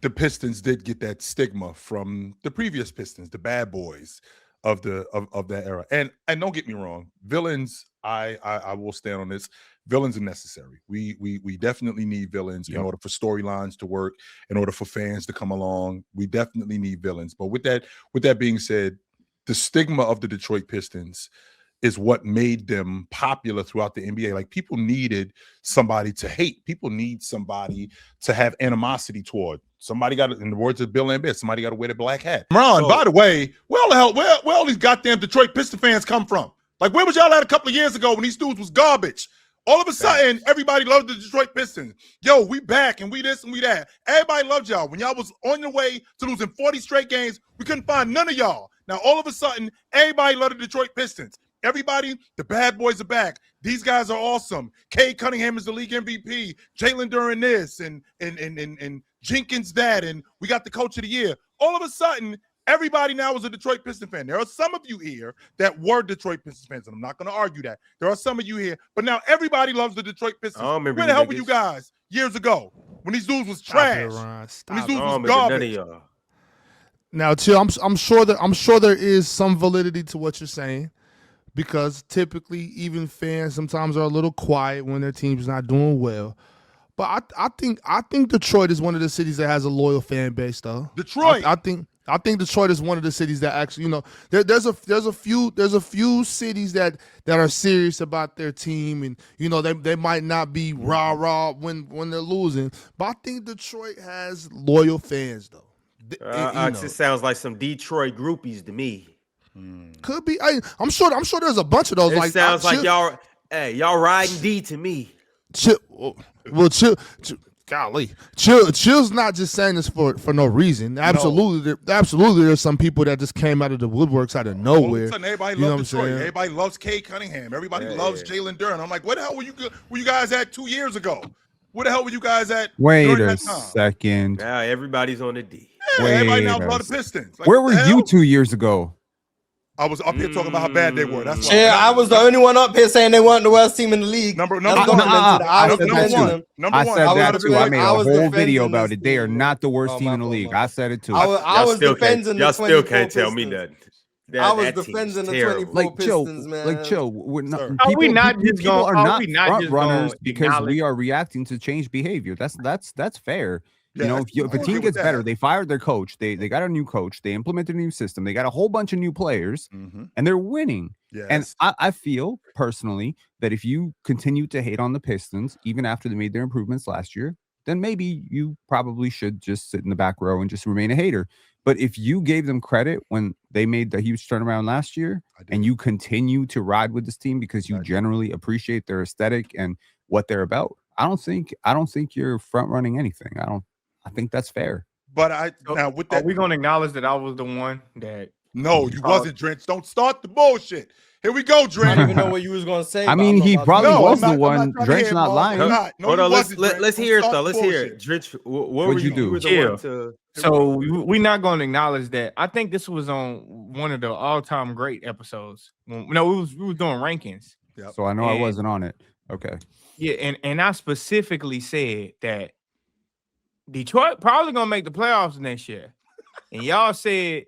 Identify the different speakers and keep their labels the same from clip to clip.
Speaker 1: the Pistons did get that stigma from the previous Pistons, the bad boys of that era. And don't get me wrong, villains. I will stand on this. Villains are necessary. We definitely need villains in order for storylines to work, in order for fans to come along. We definitely need villains. But with that being said, the stigma of the Detroit Pistons is what made them popular throughout the NBA. Like, people needed somebody to hate. People need somebody to have animosity toward. Somebody got, in the words of Bill Lambert, somebody got to wear the black hat. Ron, by the way, where all these goddamn Detroit Piston fans come from? Like, where was y'all at a couple of years ago when these dudes was garbage? All of a sudden, everybody loved the Detroit Pistons. Yo, we back, and we this and we that. Everybody loved y'all. When y'all was on your way to losing 40 straight games, we couldn't find none of y'all. Now, all of a sudden, everybody loved the Detroit Pistons. Everybody, the bad boys are back. These guys are awesome. Cade Cunningham is the league MVP. Jalen Duren this, and Jenkins that, and we got the coach of the year. All of a sudden, everybody now is a Detroit Pistons fan. There are some of you here that were Detroit Pistons fans, and I'm not going to argue that. There are some of you here, but now everybody loves the Detroit Pistons. Where the hell were you guys years ago when these dudes was trash? When these dudes was garbage?
Speaker 2: Now, Chill, I'm sure there is some validity to what you're saying, because typically even fans sometimes are a little quiet when their team's not doing well. But I think Detroit is one of the cities that has a loyal fan base, though.
Speaker 1: Detroit.
Speaker 2: I think Detroit is one of the cities that actually, there's a few cities that are serious about their team, and they might not be rah when they're losing. But I think Detroit has loyal fans, though.
Speaker 3: It sounds like some Detroit groupies to me.
Speaker 2: Could be. I'm sure there's a bunch of those.
Speaker 3: It sounds like y'all riding D to me.
Speaker 2: Chill. Well, chill. Golly, Chill's not just saying this for no reason. Absolutely, there's some people that just came out of the woodworks out of nowhere.
Speaker 1: All of a sudden, everybody loves Detroit. Everybody loves Cade Cunningham. Everybody loves Jalen Duren. I'm like, where the hell were you guys at 2 years ago? Where the hell were you guys at?
Speaker 4: Wait a second.
Speaker 3: Now everybody's on the D.
Speaker 1: Yeah, everybody now loves the Pistons. Like,
Speaker 4: where were you 2 years ago?
Speaker 1: I was up here talking about how bad they were. That's
Speaker 5: why. I was the only one up here saying they weren't the worst team in the league.
Speaker 4: Number one. I said that too. I made a whole video about it. They are not the worst team in the league. I said it too.
Speaker 5: I was defending the 24 Pistons.
Speaker 3: Y'all still can't tell me that.
Speaker 5: I was defending the 24 Pistons, man.
Speaker 4: Like, Joe, people are not front runners because we are reacting to change behavior. That's fair.
Speaker 1: Yeah,
Speaker 4: if a team gets better, they fired their coach. They got a new coach. They implemented a new system. They got a whole bunch of new players, and they're winning.
Speaker 1: Yes.
Speaker 4: And I feel personally that if you continue to hate on the Pistons, even after they made their improvements last year, then maybe you probably should just sit in the back row and just remain a hater. But if you gave them credit when they made the huge turnaround last year, and you continue to ride with this team because you generally appreciate their aesthetic and what they're about, I don't think you're front running anything. I think that's fair.
Speaker 1: But now with that,
Speaker 6: are we gonna acknowledge that I was the one that?
Speaker 1: No, you wasn't, Drench. Don't start the bullshit. Here we go, Drench.
Speaker 5: I don't even know what you was gonna say.
Speaker 4: I mean, he probably was the one. Drench not lying.
Speaker 3: Hold on, let's hear it though. Let's hear it. Drench, what would you do?
Speaker 6: So we're not gonna acknowledge that. I think this was on one of the all-time great episodes. No, we was doing rankings.
Speaker 1: Yep.
Speaker 4: So I know I wasn't on it. Okay.
Speaker 6: Yeah, and I specifically said that Detroit probably gonna make the playoffs next year, and y'all said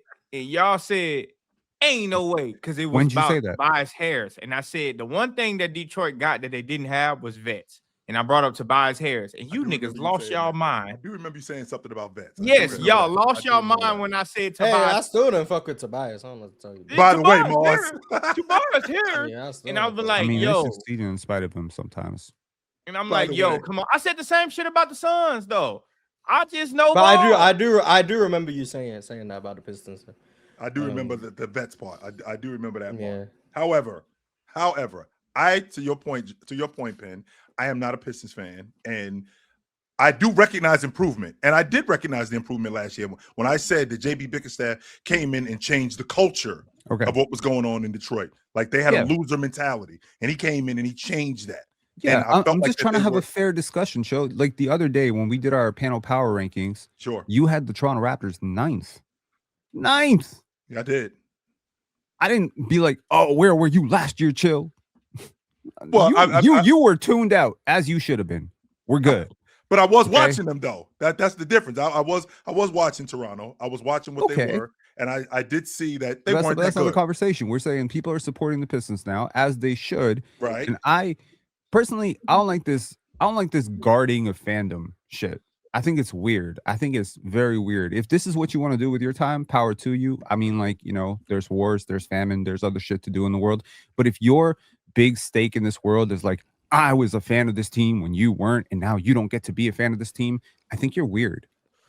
Speaker 6: ain't no way, because it was about Tobias Harris, and I said the one thing that Detroit got that they didn't have was vets, and I brought up Tobias Harris, and you niggas lost y'all mind.
Speaker 1: I do remember you saying something about vets.
Speaker 6: Yes, y'all lost y'all mind when I said Tobias.
Speaker 5: Hey, I still didn't fuck with Tobias. I don't know what to tell you.
Speaker 1: By the way, Moss,
Speaker 6: Tobias Harris, and I was like, yo,
Speaker 4: they succeed in spite of him sometimes.
Speaker 6: And I'm like, yo, come on. I said the same shit about the Suns though. I just know.
Speaker 5: But I do remember you saying that about the Pistons.
Speaker 1: I do remember the vets part. I do remember that part.
Speaker 5: Yeah.
Speaker 1: However, to your point, Penn, I am not a Pistons fan, and I do recognize improvement. And I did recognize the improvement last year when I said that JB Bickerstaff came in and changed the culture of what was going on in Detroit. Like, they had a loser mentality, and he came in and he changed that.
Speaker 4: Yeah, I'm just trying to have a fair discussion, show. Like the other day when we did our panel power rankings, you had the Toronto Raptors ninth.
Speaker 1: Yeah, I did.
Speaker 4: I didn't be like, oh, where were you last year, Chill?
Speaker 1: Well,
Speaker 4: you were tuned out, as you should have been. We're good.
Speaker 1: But I was watching them though. That's the difference. I was watching Toronto. I was watching what they were, and I did see that they weren't that good.
Speaker 4: That's another conversation. We're saying people are supporting the Pistons now, as they should.
Speaker 1: Right.
Speaker 4: And I personally, I don't like this guarding of fandom shit. I think it's weird. I think it's very weird. If this is what you want to do with your time, power to you. I mean, like, you know, there's wars, there's famine, there's other shit to do in the world. But if your big stake in this world is like, I was a fan of this team when you weren't, and now you don't get to be a fan of this team, I think you're weird.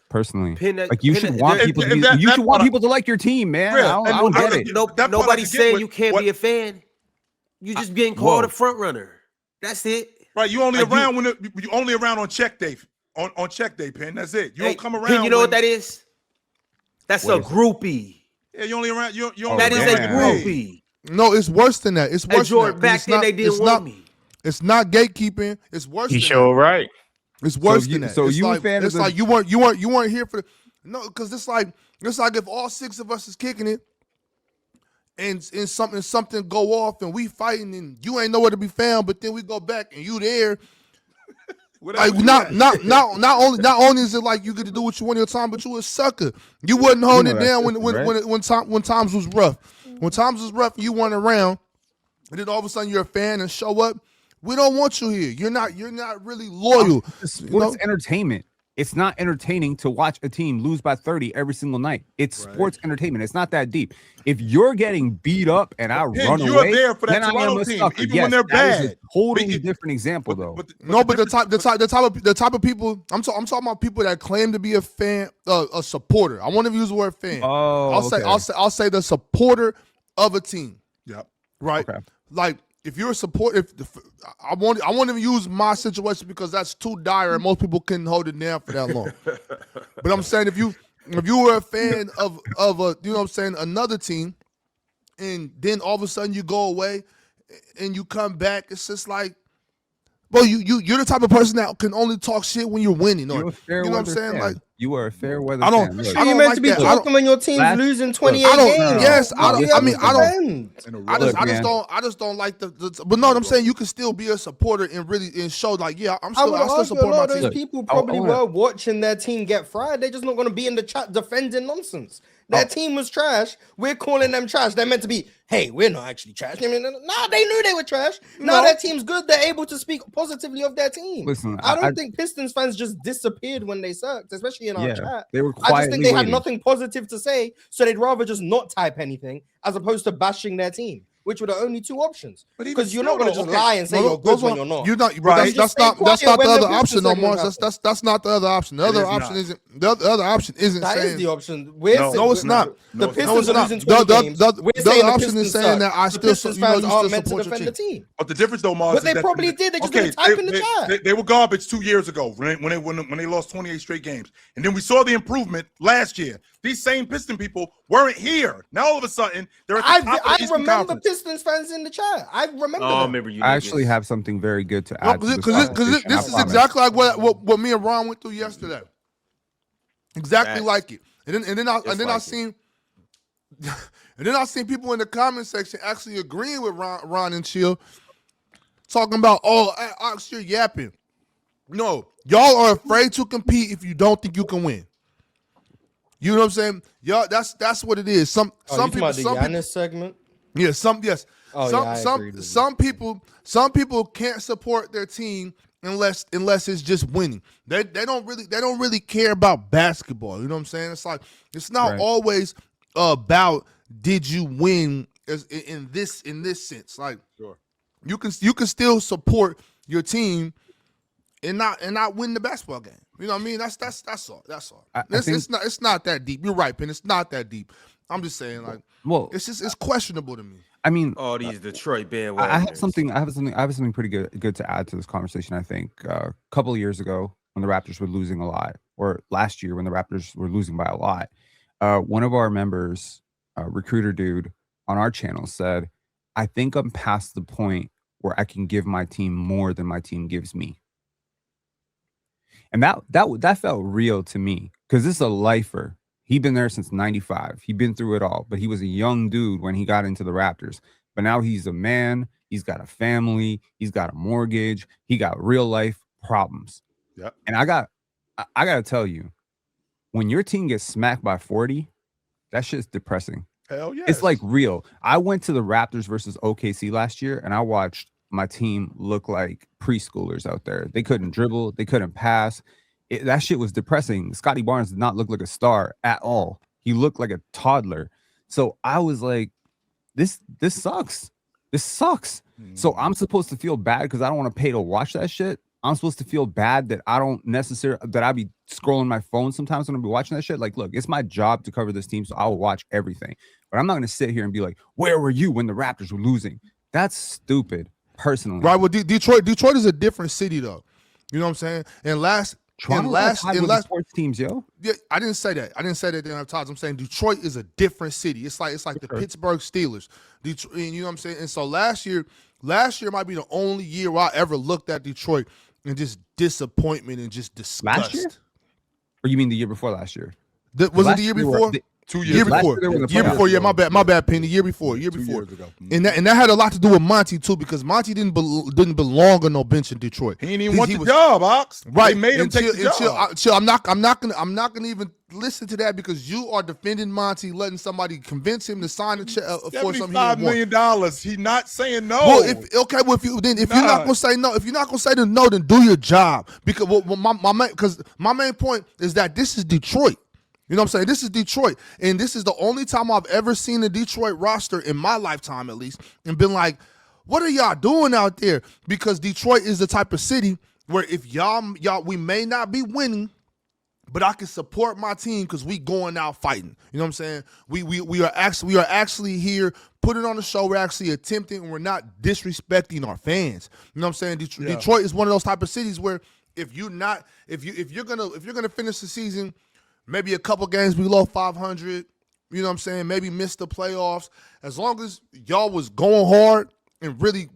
Speaker 4: Personally, like you should want people to be, you should want people to like your team, man. I don't get it.
Speaker 3: Nobody's saying you can't be a fan. You just getting called a front runner. That's it.
Speaker 1: Right. You only around when you only around on check day. On check day, Penn. That's it. You don't come around.
Speaker 3: Penn, you know what that is? That's a groupie.
Speaker 1: Yeah, you only around. You only
Speaker 3: that is a groupie.
Speaker 2: No, it's worse than that. It's worse.
Speaker 3: Jordan, back then they didn't want me.
Speaker 2: It's not gatekeeping. It's worse.
Speaker 6: He sure right.
Speaker 2: It's worse than that.
Speaker 4: So
Speaker 2: it's
Speaker 4: you
Speaker 2: like,
Speaker 4: a fan
Speaker 2: it's
Speaker 4: of
Speaker 2: like you weren't here for no, because it's like if all 6 of us is kicking it and something go off and we fighting and you ain't nowhere to be found, but then we go back and you there. Like not only is it like you get to do what you want your time, but you a sucker. You wasn't holding it down when times was rough. When times was rough, you weren't around, and then all of a sudden you're a fan and show up. We don't want you here. You're not really loyal.
Speaker 4: Sports entertainment. It's not entertaining to watch a team lose by 30 every single night. It's sports entertainment. It's not that deep. If you're getting beat up and I run away,
Speaker 1: there for that
Speaker 4: then I am a
Speaker 1: team,
Speaker 4: sucker.
Speaker 1: even when they're bad.
Speaker 4: Is a totally different example, though.
Speaker 2: But the type of people I'm talking about people that claim to be a fan, a supporter. I won't even use the word fan. I'll say the supporter of a team.
Speaker 1: Yep.
Speaker 2: Right. Okay. Like. If you're a supporter, I won't even use my situation because that's too dire and most people couldn't hold it down for that long. But I'm saying if you were a fan of a, you know what I'm saying, another team, and then all of a sudden you go away and you come back, it's just like, well, you're the type of person that can only talk shit when you're winning. Or, you know what I'm saying?
Speaker 4: Fan.
Speaker 2: Like,
Speaker 4: you are a fair weather
Speaker 2: fan.
Speaker 5: You're meant to be talking when your team's losing 28 games.
Speaker 2: Yes, I just don't like the. But no, I'm saying you can still be a supporter and show like, yeah, I still support my team.
Speaker 5: Those people probably were watching their team get fried. They're just not going to be in the chat defending nonsense. Their team was trash. We're calling them trash. They're meant to be, hey, we're not actually trash. I mean, nah, they knew they were trash. Now their team's good. They're able to speak positively of their team.
Speaker 4: Listen,
Speaker 5: I don't think Pistons fans just disappeared when they sucked, especially in our chat.
Speaker 4: They were
Speaker 5: I just think they had nothing positive to say, so they'd rather just not type anything as opposed to bashing their team, which were the only two options. Because you're not going to just lie and say you're good when you're not.
Speaker 2: You're not right. That's not the other option no more. That's not the other option. The other option isn't. The other option isn't saying.
Speaker 5: That is the option.
Speaker 2: No, it's not.
Speaker 5: The Pistons are losing 20 games.
Speaker 2: The other option is saying that I still
Speaker 5: fans aren't meant to defend the team.
Speaker 1: But the difference though, Mars,
Speaker 5: but they probably did. They just didn't type in the chat.
Speaker 1: They were garbage 2 years ago when they lost 28 straight games, and then we saw the improvement last year. These same Piston people weren't here. Now all of a sudden they're at the top of the Eastern
Speaker 5: remember
Speaker 1: Conference.
Speaker 5: Pistons fans in the chat. I remember.
Speaker 3: Oh, remember you.
Speaker 4: I actually have something very good to add.
Speaker 2: Because this is exactly like what me and Ron went through yesterday. Exactly like it. And then I seen people in the comment section actually agreeing with Ron and Chill, talking about, Ox, you're yapping. No, y'all are afraid to compete if you don't think you can win. You know what I'm saying? Y'all, that's what it is. Some people.
Speaker 5: Segment.
Speaker 2: Yeah, some people can't support their team unless it's just winning. They don't really care about basketball. You know what I'm saying? It's like it's not always about did you win in this sense. Like you can still support your team and not win the basketball game. You know what I mean? That's all. That's all. It's not that deep. You're right, Penn. It's not that deep. I'm just saying, like, well, it's questionable to me.
Speaker 4: I mean,
Speaker 3: all these Detroit bandwagoners.
Speaker 4: I have something pretty good to add to this conversation. I think a couple of years ago when the Raptors were losing a lot, or last year when the Raptors were losing by a lot, one of our members, recruiter dude on our channel, said, "I think I'm past the point where I can give my team more than my team gives me." And that felt real to me because this is a lifer. He'd been there since 95. He'd been through it all, but he was a young dude when he got into the Raptors. But now he's a man. He's got a family. He's got a mortgage. He got real life problems.
Speaker 1: Yeah.
Speaker 4: And I gotta tell you, when your team gets smacked by 40, that shit's depressing.
Speaker 1: Hell yeah.
Speaker 4: It's like real. I went to the Raptors versus OKC last year, and I watched my team look like preschoolers out there. They couldn't dribble, they couldn't pass. That shit was depressing. Scotty Barnes did not look like a star at all. He looked like a toddler. So I was like, this sucks. This sucks. So I'm supposed to feel bad because I don't want to pay to watch that shit. I'm supposed to feel bad that I don't necessarily, that I be scrolling my phone sometimes when I be watching that shit. Like, look, it's my job to cover this team, so I will watch everything. But I'm not going to sit here and be like, where were you when the Raptors were losing? That's stupid, personally.
Speaker 2: Right, well, Detroit is a different city, though. You know what I'm saying? And last
Speaker 4: sports teams, yo.
Speaker 2: Yeah, I didn't say that. I didn't say that the other times. I'm saying Detroit is a different city. It's like the Pittsburgh Steelers. Detroit, you know what I'm saying? And so last year might be the only year where I ever looked at Detroit and just disappointment and just disgust.
Speaker 4: Last year? Or you mean the year before last year?
Speaker 2: Was it the year before?
Speaker 1: 2 years
Speaker 2: before. Year before, yeah, my bad, Penny. Year before.
Speaker 1: 2 years ago.
Speaker 2: And that had a lot to do with Monty too, because Monty didn't belong on no bench in Detroit.
Speaker 1: He didn't even want the job, Ox.
Speaker 2: Right,
Speaker 1: they made him take the job.
Speaker 2: Chill. I'm not gonna even listen to that because you are defending Monty, letting somebody convince him to sign a check for something. $75
Speaker 1: million. He's not saying no.
Speaker 2: Well, if you're not gonna say no, if you're not gonna say no, then do your job. Because my main point is that this is Detroit. You know what I'm saying? This is Detroit. And this is the only time I've ever seen a Detroit roster in my lifetime, at least, and been like, what are y'all doing out there? Because Detroit is the type of city where if y'all we may not be winning, but I can support my team because we going out fighting. You know what I'm saying? We are actually here putting on the show. We're actually attempting, and we're not disrespecting our fans. You know what I'm saying? Detroit is one of those type of cities where if you're gonna finish the season maybe a couple games below 500, you know what I'm saying? Maybe miss the playoffs. As long as y'all was going hard and really,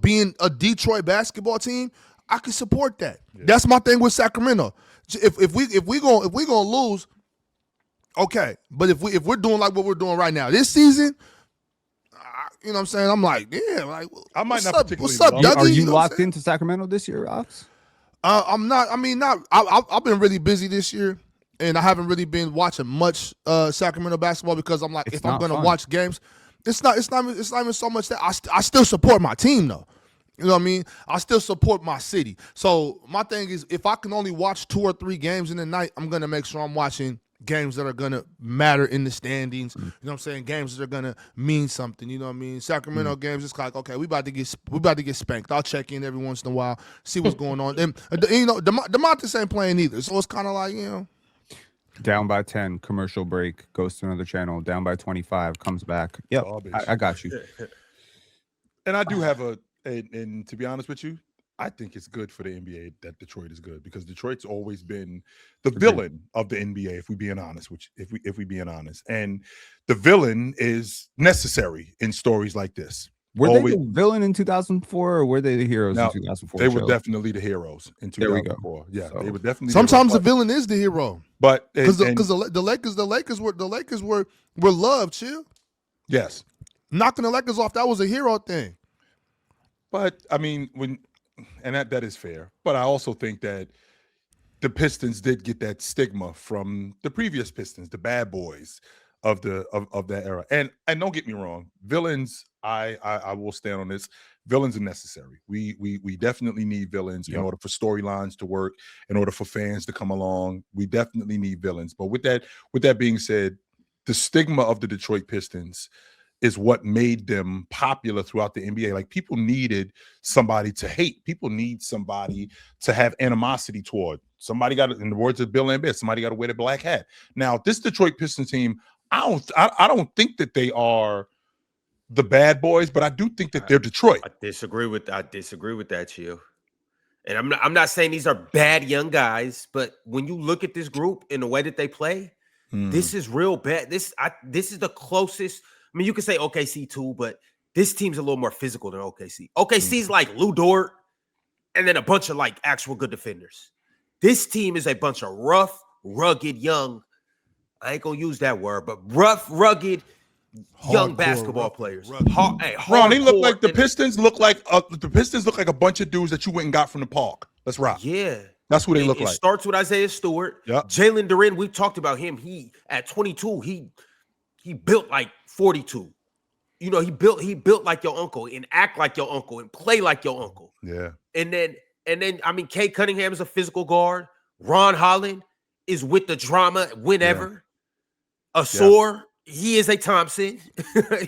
Speaker 2: being a Detroit basketball team, I can support that. Yeah. That's my thing with Sacramento. If we gonna lose, okay. But if we're doing like what we're doing right now this season, you know what I'm saying? I'm like, yeah, like
Speaker 1: I might not particularly.
Speaker 2: What's up, Dougie?
Speaker 4: Are you locked into Sacramento this year, Ox?
Speaker 2: I'm not. I mean, not. I've been really busy this year. And I haven't really been watching much Sacramento basketball because I'm like, if I'm going to watch games, it's not even so much that I still support my team though. You know what I mean? I still support my city. So my thing is, if I can only watch 2 or 3 games in the night, I'm going to make sure I'm watching games that are going to matter in the standings. You know what I'm saying? Games that are going to mean something. You know what I mean? Sacramento games, it's like, okay, we about to get spanked. I'll check in every once in a while, see what's going on. And DeMontis ain't playing either, so it's kind of like,
Speaker 4: Down by 10, commercial break, goes to another channel. Down by 25, comes back. Yep, I got you.
Speaker 1: And I do have and to be honest with you, I think it's good for the NBA that Detroit is good because Detroit's always been the villain of the NBA. If we being honest, and the villain is necessary in stories like this.
Speaker 4: Were they the villain in 2004 or were they the heroes in 2004?
Speaker 1: They were definitely the heroes in 2004. Yeah, so, they were definitely.
Speaker 2: Sometimes the villain is the hero,
Speaker 1: but
Speaker 2: because the Lakers were loved. Chill.
Speaker 1: Yes,
Speaker 2: knocking the Lakers off, that was a hero thing.
Speaker 1: But I mean, that is fair. But I also think that the Pistons did get that stigma from the previous Pistons, the bad boys of that era. And don't get me wrong, villains. I will stand on this. Villains are necessary. We definitely need villains in order for storylines to work, in order for fans to come along. We definitely need villains. But with that being said, the stigma of the Detroit Pistons is what made them popular throughout the NBA. Like people needed somebody to hate. People need somebody to have animosity toward. Somebody got, in the words of Bill Lambert, somebody got to wear the black hat. Now, this Detroit Pistons team, I don't think that they are the bad boys, but I do think that they're Detroit.
Speaker 3: I disagree with that, Chill. And I'm not saying these are bad young guys, but when you look at this group in the way that they play, this is real bad. This is the closest. I mean, you could say OKC too, but this team's a little more physical than OKC. OKC's like Lou Dort, and then a bunch of like actual good defenders. This team is a bunch of rough, rugged, young. I ain't gonna use that word, but rough, rugged, young basketball players.
Speaker 1: Ron, they look like the Pistons look like a bunch of dudes that you went and got from the park. Let's rock.
Speaker 3: Yeah,
Speaker 1: That's who they look
Speaker 3: It
Speaker 1: like.
Speaker 3: starts with Isaiah Stewart.
Speaker 1: Yep.
Speaker 3: Jalen Duren, we talked about him. He at 22, he built like 42. You know, he built like your uncle and act like your uncle and play like your uncle.
Speaker 1: Yeah.
Speaker 3: And then I mean, Kate Cunningham is a physical guard. Ron Holland is with the drama whenever. Asor, he is a Thompson.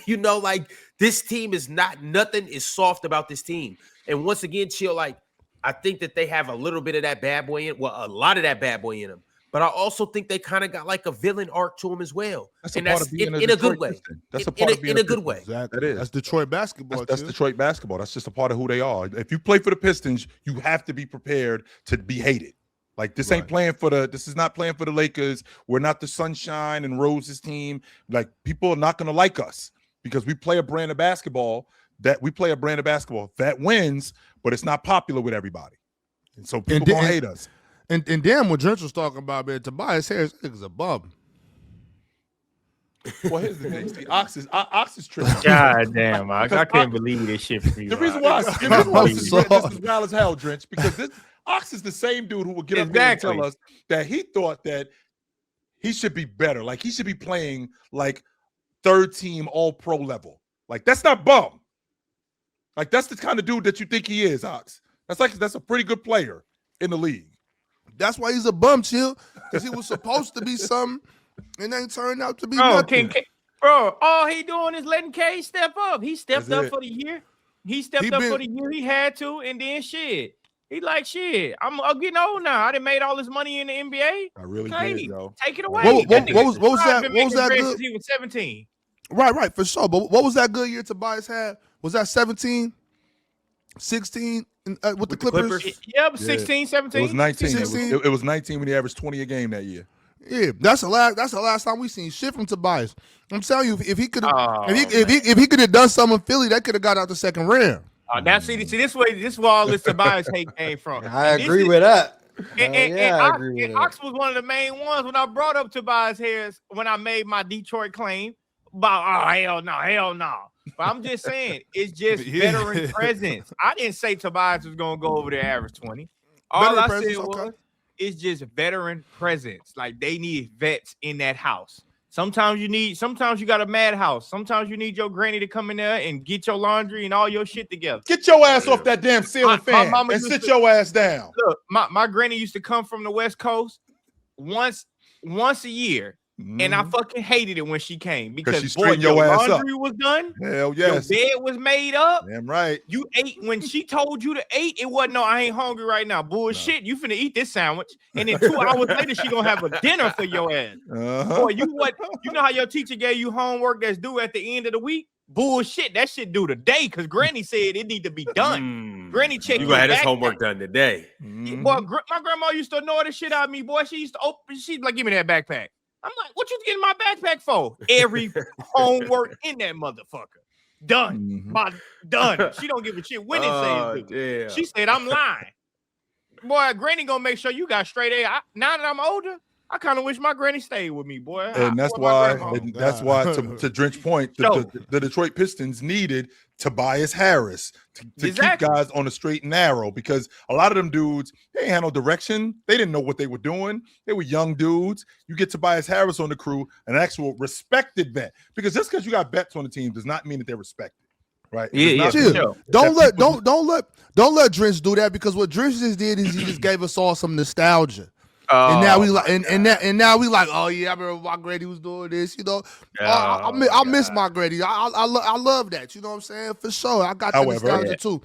Speaker 3: You know, like this team is nothing is soft about this team. And once again, Chill, like I think that they have a little bit of that bad boy in, well, a lot of that bad boy in them. But I also think they kind of got like a villain arc to them as well.
Speaker 1: That's
Speaker 3: and
Speaker 1: a part
Speaker 3: that's
Speaker 1: of being
Speaker 3: in a good way.
Speaker 1: Piston. That's a part of being
Speaker 3: in a good way.
Speaker 2: Exactly.
Speaker 1: That is.
Speaker 2: That's Detroit basketball.
Speaker 1: That's Detroit basketball. That's just a part of who they are. If you play for the Pistons, you have to be prepared to be hated. Like this ain't playing for this is not playing for the Lakers. We're not the sunshine and roses team. Like people are not going to like us because we play a brand of basketball that wins, but it's not popular with everybody. And so people going to hate us.
Speaker 2: And damn, what Drench was talking about, man, Tobias Harris is a bum.
Speaker 1: Well, here's the thing. See, Ox is tripping.
Speaker 6: God damn, I can't believe this shit for you.
Speaker 1: The reason why this is wild as hell, Drench, because Ox is the same dude who would get up there and tell us that he thought that he should be better. Like he should be playing like third team all pro level. Like that's not bum. Like that's the kind of dude that you think he is, Ox. That's a pretty good player in the league.
Speaker 2: That's why he's a bum, Chill, because he was supposed to be something and then turned out to be nothing.
Speaker 6: Bro, all he doing is letting K step up. He stepped up for the year. He stepped up for the year he had to, and then shit. He like, shit, I'm getting old now. I done made all this money in the NBA.
Speaker 1: I really did, yo.
Speaker 6: Take it away.
Speaker 2: What was that? What was that good?
Speaker 6: He was 17.
Speaker 2: Right, for sure. But what was that good year Tobias had? Was that 17, 16 with the Clippers?
Speaker 6: Yep, 16, 17.
Speaker 1: It was 19.
Speaker 2: 16.
Speaker 1: It was 19 when he averaged 20 a game that year.
Speaker 2: Yeah, that's the last time we seen shit from Tobias. I'm telling you, if he could have done something in Philly, that could have got out the second round.
Speaker 6: See this is where all this Tobias hate came from.
Speaker 5: I agree with that.
Speaker 6: And Ox was one of the main ones when I brought up Tobias Harris when I made my Detroit claim about hell no. But I'm just saying it's just veteran presence. I didn't say Tobias was gonna go over the average 20. All I said was it's just veteran presence. Like they need vets in that house. Sometimes you got a madhouse. Sometimes you need your granny to come in there and get your laundry and all your shit together.
Speaker 1: Get your ass off that damn ceiling fan and sit your ass down.
Speaker 6: Look, my granny used to come from the West Coast once a year. And I fucking hated it when she came because
Speaker 1: she straightened your ass
Speaker 6: laundry was done.
Speaker 1: Hell yes.
Speaker 6: Your bed was made up.
Speaker 1: Damn right.
Speaker 6: You ate when she told you to eat. It wasn't no, I ain't hungry right now. Bullshit. No. You finna eat this sandwich. And then 2 hours later, she gonna have a dinner for your ass. Boy, you know how your teacher gave you homework that's due at the end of the week? Bullshit. That shit due today because Granny said it need to be done. Granny checked.
Speaker 3: You gonna have this homework done today.
Speaker 6: Boy, my grandma used to annoy the shit out of me, boy. She'd like, give me that backpack. I'm like, what you getting my backpack for? Every homework in that motherfucker. Done. Done. She don't give a shit when it says do. She said, I'm lying. Boy, Granny gonna make sure you got straight A. Now that I'm older, I kind of wish my granny stayed with me, boy.
Speaker 1: And that's why, to Drench's point, the Detroit Pistons needed Tobias Harris to keep guys on the straight and narrow because a lot of them dudes, they had no direction. They didn't know what they were doing. They were young dudes. You get Tobias Harris on the crew, an actual respected vet. Because just because you got vets on the team does not mean that they're respected. Right?
Speaker 2: Don't let Drench do that because what Drench just did is he just gave us all some nostalgia. And now we like, and now we like, oh yeah, I remember my granny was doing this, you know. I miss my granny. I love that, you know what I'm saying? For sure, I got the nostalgia too.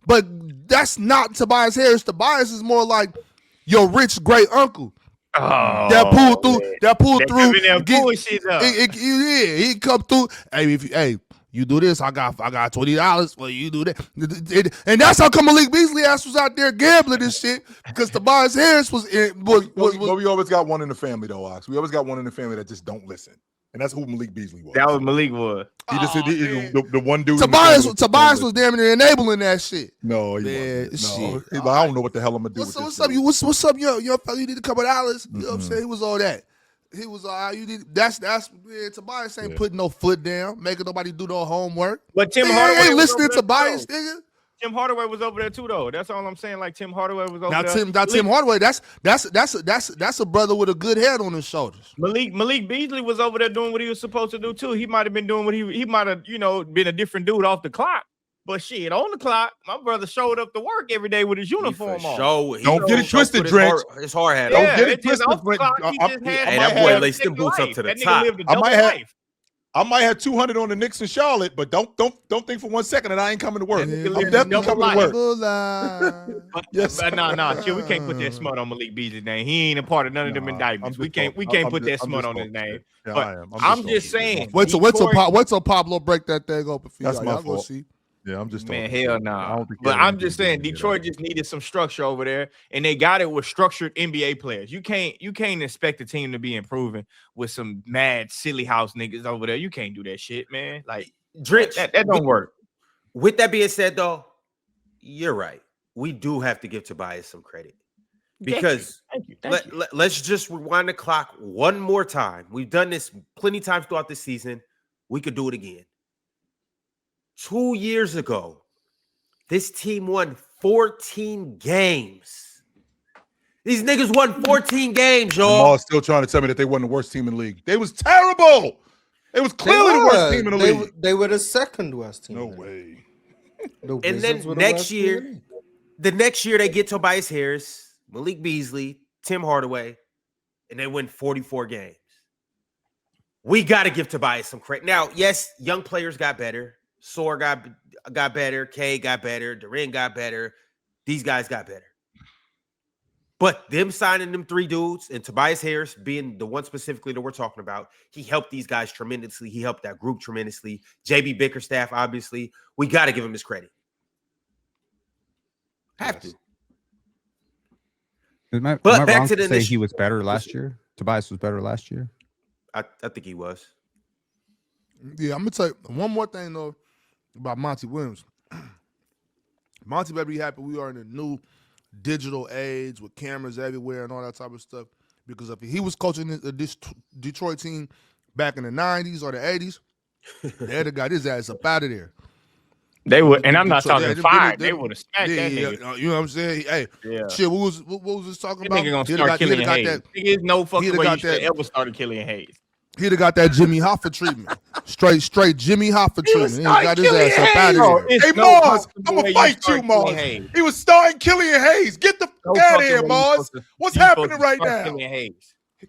Speaker 2: But that's not Tobias Harris. Tobias is more like your rich great uncle. That pulled through. He come through. Hey, you do this, I got $20. Well, you do that, and that's how come Malik Beasley ass was out there gambling and shit because Tobias Harris was.
Speaker 1: We always got one in the family though, Ox. We always got one in the family that just don't listen, and that's who Malik Beasley was.
Speaker 6: That was Malik was.
Speaker 1: He just the one dude.
Speaker 2: Tobias was damn near enabling that shit.
Speaker 1: No, he wasn't. No, I don't know what the hell I'm gonna do.
Speaker 2: What's up, yo, fella? You need a couple dollars. You know what I'm saying? He was all that. He was you need that's Tobias ain't putting no foot down, making nobody do no homework.
Speaker 6: But Tim Hardaway
Speaker 2: ain't listening to Tobias, nigga.
Speaker 6: Tim Hardaway was over there too, though. That's all I'm saying. Like Tim Hardaway was over
Speaker 2: Now
Speaker 6: there.
Speaker 2: Tim Hardaway, that's a brother with a good head on his shoulders.
Speaker 6: Malik Beasley was over there doing what he was supposed to do too. He might have been doing what he might have, been a different dude off the clock. But shit, on the clock, my brother showed up to work every day with his uniform on.
Speaker 1: Don't get it twisted, Drench.
Speaker 3: His hard hat.
Speaker 1: Don't get it twisted.
Speaker 3: That boy laced them boots up to the top.
Speaker 1: I might have 200 on the Knicks in Charlotte, but don't think for 1 second that I ain't coming to work. I'm definitely coming to work.
Speaker 6: Yes, no, chill. We can't put that smut on Malik Beasley's name. He ain't a part of none of them indictments. We can't put that smut on his name.
Speaker 1: Yeah,
Speaker 6: but
Speaker 1: I am.
Speaker 6: I'm just saying.
Speaker 2: Wait till Pablo break that thing open for you.
Speaker 1: That's my
Speaker 2: fault.
Speaker 1: fault. See. Yeah, I'm just
Speaker 6: man, hell no. Nah. But I'm just saying, Detroit just needed some structure over there, and they got it with structured NBA players. You can't expect a team to be improving with some mad silly house niggas over there. You can't do that shit, man. Like
Speaker 3: Drench,
Speaker 6: that don't work.
Speaker 3: With that being said, though, you're right. We do have to give Tobias some credit because let's just rewind the clock one more time. We've done this plenty of times throughout this season. We could do it again. 2 years ago, this team won 14 games. These niggas won 14 games, y'all.
Speaker 1: Jamal's still trying to tell me that they weren't the worst team in the league. They was terrible. It was clearly the worst team in the league.
Speaker 5: They were the second worst team.
Speaker 1: No way.
Speaker 3: And then the next year they get Tobias Harris, Malik Beasley, Tim Hardaway, and they win 44 games. We got to give Tobias some credit. Now, yes, young players got better. Soar got better. K got better. Duran got better. These guys got better. But them signing them three dudes and Tobias Harris being the one specifically that we're talking about, he helped these guys tremendously. He helped that group tremendously. JB Bickerstaff, obviously. We got to give him his credit. Have to.
Speaker 4: Am I wrong to say he was better last year? Tobias was better last year?
Speaker 3: I think he was.
Speaker 2: Yeah, I'm going to tell you one more thing, though, about Monty Williams. Monty better be happy we are in a new digital age with cameras everywhere and all that type of stuff. Because if he was coaching this Detroit team back in the 90s or the 80s, they'd have got his ass up out of there.
Speaker 6: They would, and I'm not talking fired. They would have smacked that nigga.
Speaker 2: You know what I'm saying? Hey, shit, what was this talking about?
Speaker 6: Nigga gonna start Killian Hayes. There's no fucking way you should ever started Killian Hayes.
Speaker 2: He'd have got that Jimmy Hoffa treatment. Straight Jimmy Hoffa treatment. He got his ass up out of there.
Speaker 1: Hey, Mars, I'm going to fight you, Mars. He was starting Killian Hayes. Get the fuck out of here, Mars. What's happening right now?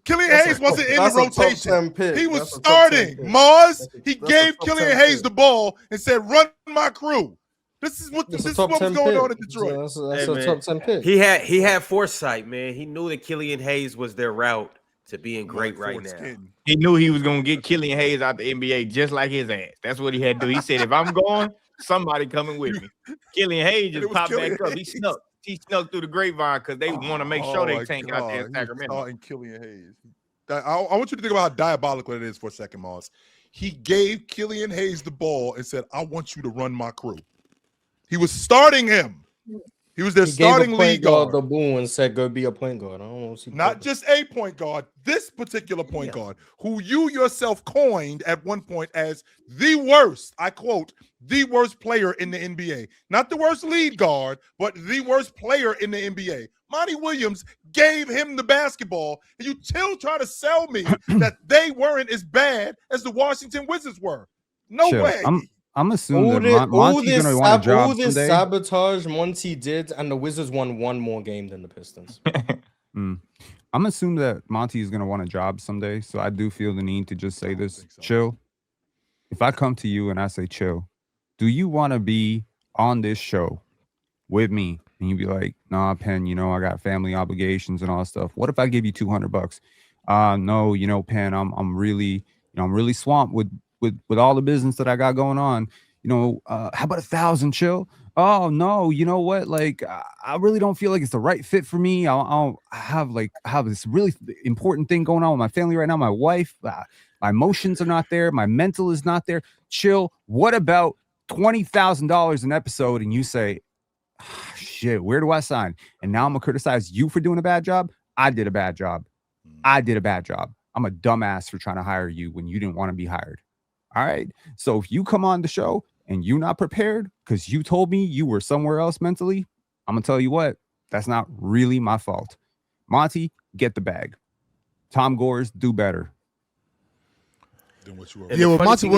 Speaker 1: Killian Hayes wasn't in the rotation. He was starting. Mars, he gave Killian Hayes the ball and said, run my crew. This is what was going on in Detroit.
Speaker 5: That's a top 10 pick.
Speaker 3: He had foresight, man. He knew that Killian Hayes was their route to being great right now.
Speaker 6: He knew he was going to get Killian Hayes out the NBA just like his ass. That's what he had to do. He said, if I'm going, somebody coming with me. Killian Hayes just popped back up. He snuck through the grapevine because they want to make sure they tank out there in Sacramento.
Speaker 1: And Killian Hayes. I want you to think about how diabolical it is for a second, Mars. He gave Killian Hayes the ball and said, I want you to run my crew. He was starting him. He was their starting lead guard.
Speaker 5: The boom and said, "Go be a point guard." I don't know.
Speaker 1: Not just a point guard. This particular point guard, who you yourself coined at one point as the worst. I quote, the worst player in the NBA. Not the worst lead guard, but the worst player in the NBA. Monty Williams gave him the basketball, and you still try to sell me that they weren't as bad as the Washington Wizards were. No way.
Speaker 4: I'm assuming that Monty's going to want a job
Speaker 5: all this
Speaker 4: someday.
Speaker 5: Sabotage Monty did, and the Wizards won one more game than the Pistons.
Speaker 4: I'm assuming that Monty is going to want a job someday, so I do feel the need to just say this. So. Chill. If I come to you and I say, chill, do you want to be on this show with me? And you'd be like, nah, Penn, I got family obligations and all that stuff. What if I give you $200? No, Penn, I'm really swamped with all the business that I got going on. How about 1,000? Chill. Oh no, you know what? Like, I really don't feel like it's the right fit for me. I have this really important thing going on with my family right now. My wife, my emotions are not there. My mental is not there. Chill. What about $20,000 an episode? And you say, shit, where do I sign? And now I'm gonna criticize you for doing a bad job. I did a bad job. I'm a dumbass for trying to hire you when you didn't want to be hired. All right. So if you come on the show and you not prepared because you told me you were somewhere else mentally, I'm going to tell you what, that's not really my fault. Monty, get the bag. Tom Gores, do better.
Speaker 1: Than what you were.
Speaker 2: Yeah, well, Monty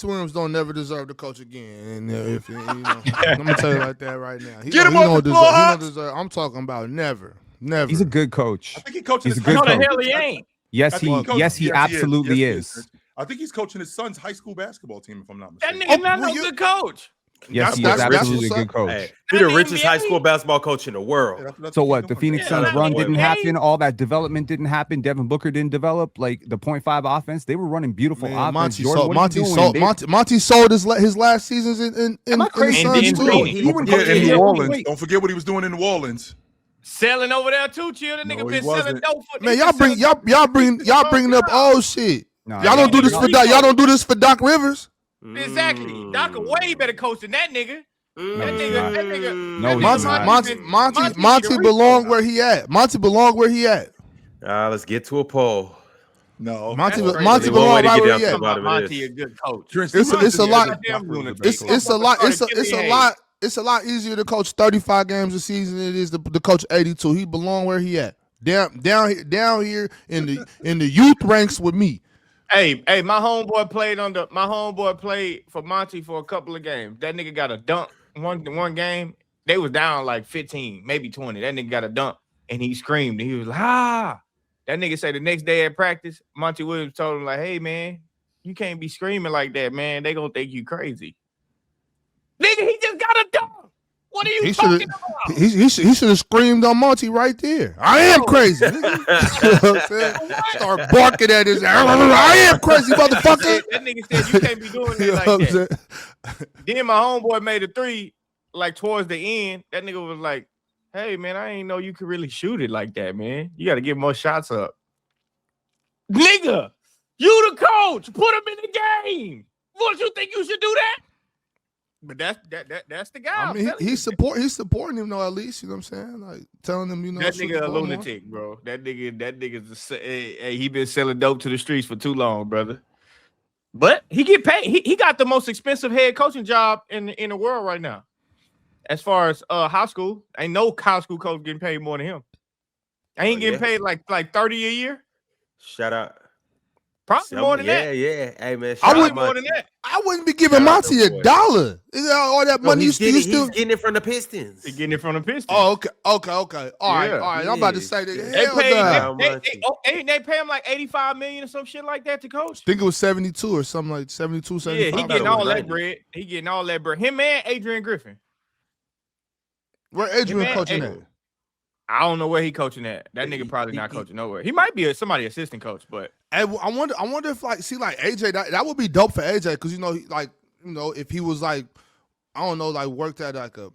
Speaker 2: Williams don't never deserve to coach again. And if you know, I'm gonna tell you like that right now.
Speaker 1: Get him off the floor,
Speaker 2: he don't
Speaker 1: Hawks.
Speaker 2: deserve. I'm talking about never.
Speaker 4: He's a good coach.
Speaker 1: I think he coaching
Speaker 4: He's
Speaker 1: his
Speaker 4: a good
Speaker 6: No,
Speaker 4: coach.
Speaker 6: the hell he ain't.
Speaker 4: Yes, he absolutely
Speaker 1: Yes,
Speaker 4: is.
Speaker 1: I think he's coaching his son's high school basketball team, if I'm not
Speaker 6: That
Speaker 1: mistaken.
Speaker 6: nigga not no good coach.
Speaker 4: Yes, he is
Speaker 2: that's
Speaker 4: absolutely a
Speaker 2: what's
Speaker 4: good
Speaker 2: up.
Speaker 4: coach.
Speaker 3: Hey, be the
Speaker 6: I mean,
Speaker 3: richest high
Speaker 6: NBA
Speaker 3: school basketball coach in the world.
Speaker 4: So what? The Phoenix Suns
Speaker 6: Yeah,
Speaker 4: run
Speaker 6: NBA.
Speaker 4: didn't happen. All that development didn't happen. Devin Booker didn't develop. Like the 0.5 offense, they were running beautiful offense.
Speaker 2: Monty
Speaker 4: Jordan,
Speaker 2: sold.
Speaker 4: what are you
Speaker 2: Monty
Speaker 4: doing?
Speaker 2: sold. Monty sold his last seasons in
Speaker 4: Am I
Speaker 2: the
Speaker 4: crazy?
Speaker 2: Suns
Speaker 6: In
Speaker 2: too.
Speaker 6: Phoenix.
Speaker 4: He
Speaker 1: Don't
Speaker 4: went
Speaker 1: forget in
Speaker 4: coaching-
Speaker 1: New Orleans.
Speaker 4: wait.
Speaker 1: Don't forget what he was doing in New Orleans.
Speaker 6: Selling over there too, chill. The nigga
Speaker 1: No, he
Speaker 6: been selling
Speaker 1: wasn't.
Speaker 6: dope for
Speaker 2: Man, y'all bringing up old shit.
Speaker 4: No,
Speaker 2: Y'all don't do this for Doc. Y'all don't do this for Doc Rivers.
Speaker 6: Exactly. Doc a way better coach than that nigga. That
Speaker 4: he's
Speaker 6: nigga,
Speaker 4: not.
Speaker 6: that nigga.
Speaker 4: No,
Speaker 6: that
Speaker 4: he's
Speaker 6: nigga
Speaker 4: not.
Speaker 2: Monty belong where he at. Monty belong where he at.
Speaker 3: Let's get to a poll.
Speaker 1: No.
Speaker 2: Monty
Speaker 6: That's crazy.
Speaker 2: belong
Speaker 3: One way
Speaker 2: right
Speaker 3: to get
Speaker 2: where
Speaker 3: down
Speaker 2: he
Speaker 3: to
Speaker 2: at.
Speaker 3: the bottom of
Speaker 6: Monty
Speaker 3: this.
Speaker 6: a good coach.
Speaker 1: It's
Speaker 2: a lot.
Speaker 6: Goddamn
Speaker 2: It's a lot easier to coach 35 games a season than it is to coach 82. He belong where he at. Down here in the youth ranks with me.
Speaker 6: Hey, my homeboy played for Monty for a couple of games. That nigga got a dunk one game. They was down like 15, maybe 20. That nigga got a dunk and he screamed and he was like, ah. That nigga say the next day at practice, Monty Williams told him like, hey man, you can't be screaming like that, man. They gonna think you crazy. Nigga, he just got a dunk. What are you talking about?
Speaker 2: He should have screamed on Monty right there. I am crazy. You know what I'm saying? Start barking at his ass. I am crazy, motherfucker.
Speaker 6: That nigga said you can't be doing
Speaker 2: You
Speaker 6: it
Speaker 2: know
Speaker 6: like
Speaker 2: what I'm
Speaker 6: that.
Speaker 2: saying?
Speaker 6: Then my homeboy made a three, like towards the end. That nigga was like, hey man, I ain't know you could really shoot it like that, man. You got to get more shots up. Nigga, you the coach. Put him in the game. What you think you should do that? But that's the guy.
Speaker 2: I mean,
Speaker 6: I'm telling
Speaker 2: he's
Speaker 6: you.
Speaker 2: supporting him though, at least, you know what I'm saying? Like telling him, you know,
Speaker 6: That
Speaker 2: shoot
Speaker 6: nigga
Speaker 2: the
Speaker 6: a
Speaker 2: ball more.
Speaker 6: lunatic, bro. That nigga's hey, he been selling dope to the streets for too long, brother. But he get paid. He got the most expensive head coaching job in the world right now. As far as high school, ain't no high school coach getting paid more than him. I ain't getting paid like 30 a year.
Speaker 3: Shout out.
Speaker 6: Probably more than that.
Speaker 3: Yeah. Hey man,
Speaker 2: I
Speaker 3: shout
Speaker 2: wouldn't
Speaker 3: out
Speaker 6: More
Speaker 3: Monty.
Speaker 6: than that.
Speaker 2: I wouldn't be giving
Speaker 3: Shout out
Speaker 2: Monty
Speaker 3: them boys.
Speaker 2: $1. Is that all that
Speaker 3: No,
Speaker 2: money
Speaker 3: he's
Speaker 2: you
Speaker 3: getting,
Speaker 2: still?
Speaker 3: he's getting it from the Pistons.
Speaker 6: He getting it from the Pistons.
Speaker 2: Oh, okay. All right.
Speaker 6: Yeah,
Speaker 2: I'm about to
Speaker 3: yeah.
Speaker 2: say that.
Speaker 6: They
Speaker 2: Hell
Speaker 6: paid.
Speaker 2: nah.
Speaker 6: They pay him like $85 million or some shit like that to coach.
Speaker 2: I think it was 72 or something like 72,
Speaker 6: Yeah,
Speaker 2: 75.
Speaker 6: he getting
Speaker 3: it was
Speaker 6: all that
Speaker 3: 90.
Speaker 6: bread. He getting all that bread. Him and Adrian Griffin.
Speaker 2: Where Adrian
Speaker 6: man,
Speaker 2: coaching
Speaker 6: hey,
Speaker 2: at?
Speaker 6: I don't know where he coaching at. That nigga probably not coaching nowhere. He might be somebody assistant coach, but
Speaker 2: I wonder if like AJ that would be dope for AJ because if he was like I don't know like worked at like a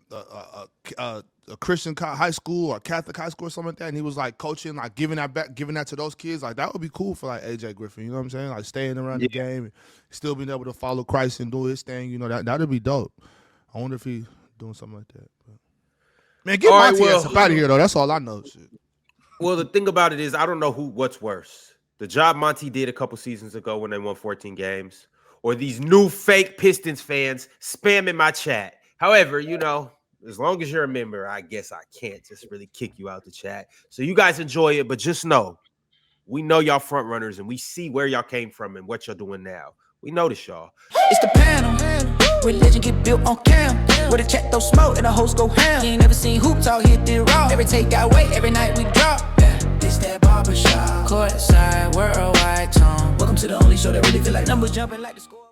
Speaker 2: Christian high school or Catholic high school or something like that and he was like coaching like giving that to those kids like that would be cool for like AJ Griffin, you know what I'm saying, like staying around the game and still being able to follow Christ and do his thing, you know, that'd be dope. I wonder if he doing something like that. But. Man, get Monty ass up out of here though. That's all I know. Shit.
Speaker 3: Well, the thing about it is, I don't know what's worse. The job Monty did a couple seasons ago when they won 14 games, or these new fake Pistons fans spamming my chat. However, you know, as long as you're a member, I guess I can't just really kick you out the chat. So you guys enjoy it, but just know, we know y'all front runners and we see where y'all came from and what y'all doing now. We notice y'all.
Speaker 7: It's the panel. Religion get built on cam. Where the check throw smoke and the hoes go ham. You ain't never seen hoops all hit the raw. Every take got weight, every night we drop. Yeah, this that barbershop. Courtside, worldwide tone. Welcome to the only show that really feel like numbers jumping like the score.